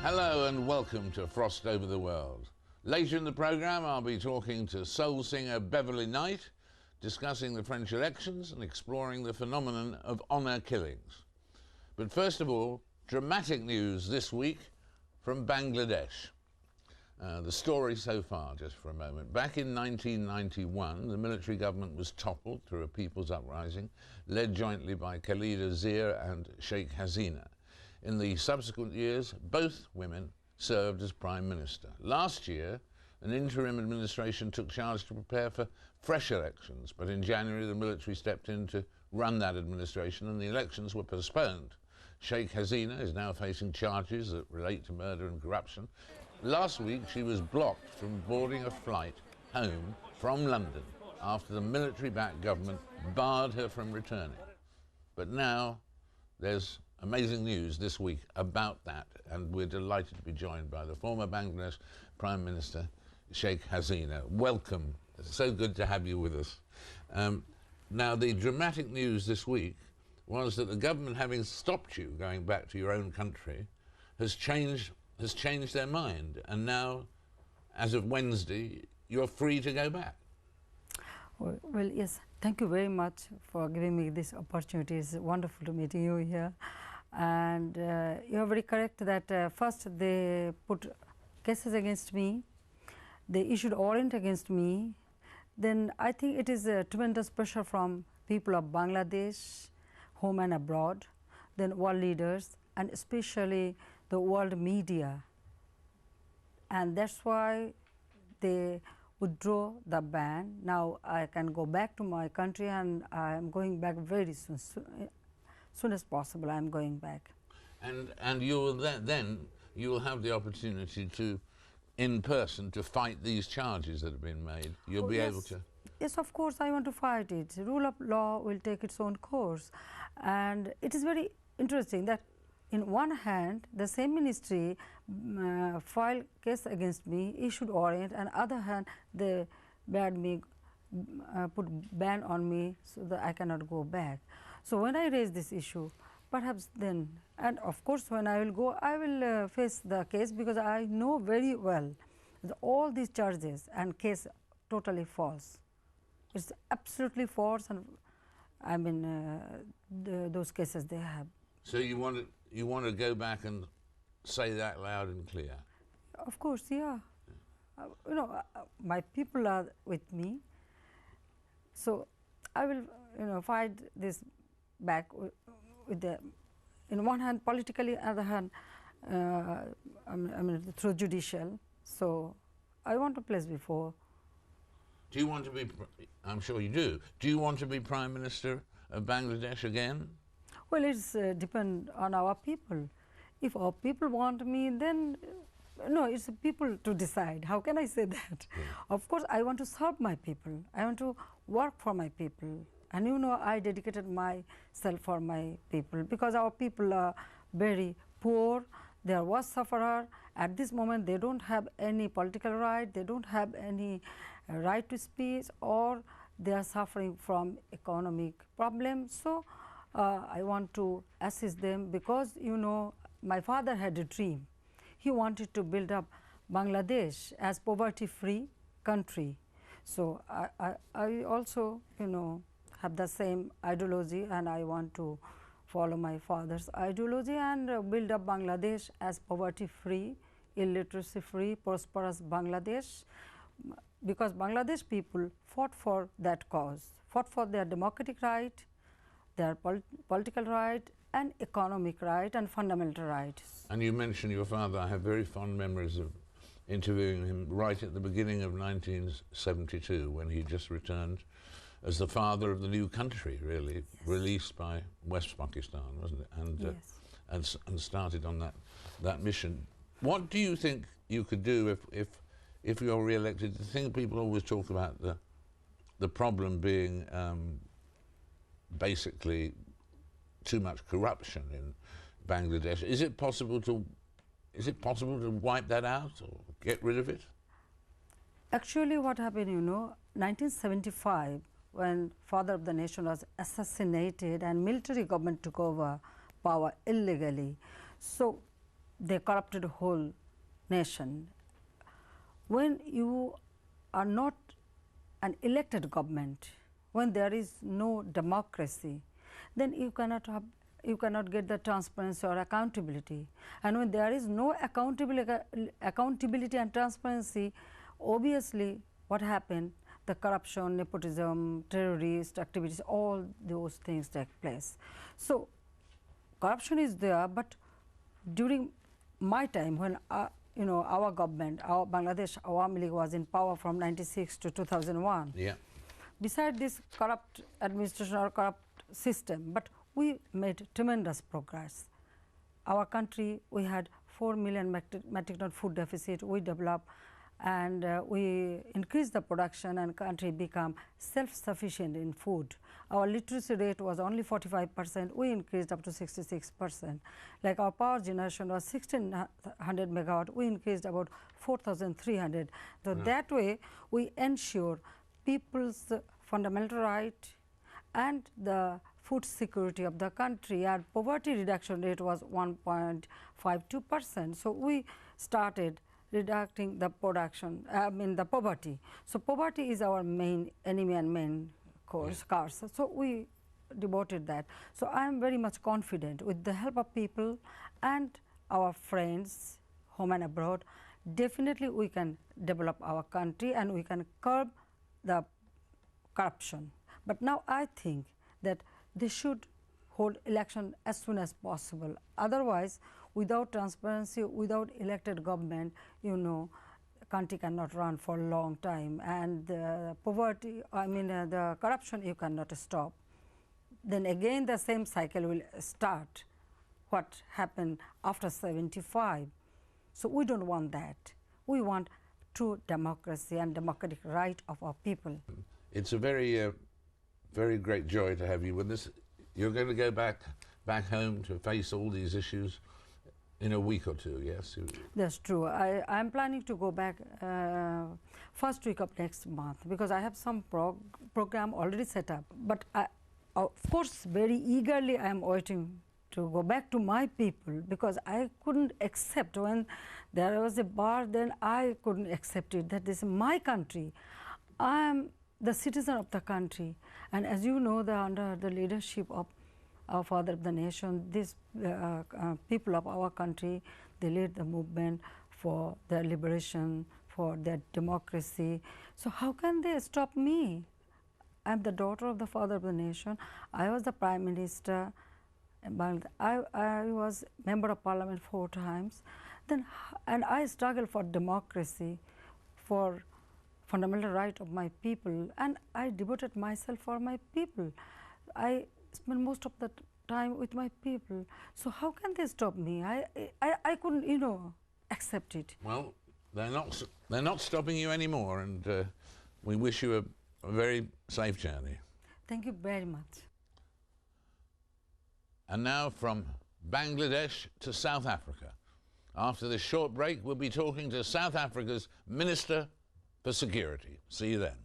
Hello and welcome to Frost Over the World. Later in the programme I'll be talking to soul singer Beverly Knight, discussing the French elections and exploring the phenomenon of honour killings. But first of all, dramatic news this week from Bangladesh. The story so far, just for a moment. Back in 1991, the military government was toppled through a people's uprising, led jointly by Khalida Zia and Sheikh Hasina. In the subsequent years, both women served as Prime Minister. Last year, an interim administration took charge to prepare for fresh elections, but in January the military stepped in to run that administration and the elections were postponed. Sheikh Hasina is now facing charges that relate to murder and corruption. Last week she was blocked from boarding a flight home from London after the military-backed government barred her from returning. But now there's amazing news this week about that, and we're delighted to be joined by the former Bangladesh Prime Minister, Sheikh Hasina. Welcome. It's so good to have you with us. Now, the dramatic news this week was that the government, having stopped you going back to your own country, has changed their mind, and now, as of Wednesday, you're free to go back. Well, yes, thank you very much for giving me this opportunity. It's wonderful to meet you here. And you're very correct that first they put cases against me, they issued warrant against me. Then I think it is a tremendous pressure from people of Bangladesh, home and abroad, then world leaders, and especially the world media. And that's why they withdraw the ban. Now I can go back to my country, and I am going back very soon. Soon as possible, I'm going back. And you'll then you'll have the opportunity to, in person, to fight these charges that have been made. You'll be able to. Yes, of course, I want to fight it. Rule of law will take its own course, and it is very interesting that, in one hand, the same ministry filed case against me, issued warrant, and other hand, they bade me, put ban on me so that I cannot go back. So when I raise this issue, perhaps then, and of course when I will go, I will face the case, because I know very well that all these charges and case totally false. It's absolutely false, and I mean those cases they have. So you want to go back and say that loud and clear? Of course, yeah. You know, my people are with me, so I will, you know, fight this back with the, in one hand politically, other hand I mean through judicial. So I want to place before. Do you want to be, I'm sure you do, do you want to be Prime Minister of Bangladesh again? Well, it's depend on our people. If our people want me, then no, it's people to decide. How can I say that? Yeah. Of course, I want to serve my people. I want to work for my people. And you know, I dedicated myself for my people, because our people are very poor, they are worst sufferer. At this moment, they don't have any political right, they don't have any right to speech, or they are suffering from economic problems. So I want to assist them, because, you know, my father had a dream. He wanted to build up Bangladesh as poverty-free country. So I also, you know, have the same ideology, and I want to follow my father's ideology and build up Bangladesh as poverty-free, illiteracy-free, prosperous Bangladesh, because Bangladesh people fought for that cause, fought for their democratic right, their political right, and economic right, and fundamental rights. And you mentioned your father. I have very fond memories of interviewing him right at the beginning of 1972, when he just returned as the father of the new country, really, yes, released by West Pakistan, wasn't it? And, yes, and started on that mission. What do you think you could do if you're re-elected? The thing people always talk about, the problem being basically too much corruption in Bangladesh. Is it possible to wipe that out or get rid of it? Actually, what happened, you know, 1975, when father of the nation was assassinated and military government took over power illegally. So they corrupted the whole nation. When you are not an elected government, when there is no democracy, then you cannot get the transparency or accountability. And when there is no accountability and transparency, obviously what happened? The corruption, nepotism, terrorist activities, all those things take place. So corruption is there, but during my time, when our government, our Bangladesh Awami League was in power from 96 to 2001. Yeah. Beside this corrupt administration or corrupt system, but we made tremendous progress. Our country, we had 4 million metric ton food deficit. We developed and we increased the production, and country become self-sufficient in food. Our literacy rate was only 45%. We increased up to 66%. Like our power generation was 1600 megawatt. We increased about 4,300. So that way, we ensure people's fundamental right and the food security of the country. Our poverty reduction rate was 1.52%. So we started reducing the the poverty. So poverty is our main enemy and main cause. So we devoted that. So I am very much confident with the help of people and our friends, home and abroad, definitely we can develop our country and we can curb the corruption. But now I think that they should hold election as soon as possible. Otherwise, without transparency, without elected government, the country cannot run for a long time. And the poverty, the corruption, you cannot stop. Then again, the same cycle will start. What happened after 75? So we don't want that. We want true democracy and democratic right of our people. It's a very, very great joy to have you with us. You're going to go back home to face all these issues in a week or two, yes? That's true. I'm planning to go back first week of next month because I have some program already set up. But of course, very eagerly I am waiting to go back to my people because I couldn't accept when there was a bar, then I couldn't accept it, that this is my country. I am the citizen of the country, and as you know, under the leadership of our father of the nation, these people of our country, they led the movement for their liberation, for their democracy. So how can they stop me? I am the daughter of the father of the nation. I was the prime minister. I was member of parliament 4 times. And I struggled for democracy, for fundamental right of my people, and I devoted myself for my people. I spent most of the time with my people. So how can they stop me? I couldn't, accept it. Well, they're not stopping you anymore, and we wish you a very safe journey. Thank you very much. And now from Bangladesh to South Africa. After this short break, we'll be talking to South Africa's Minister for Security. See you then.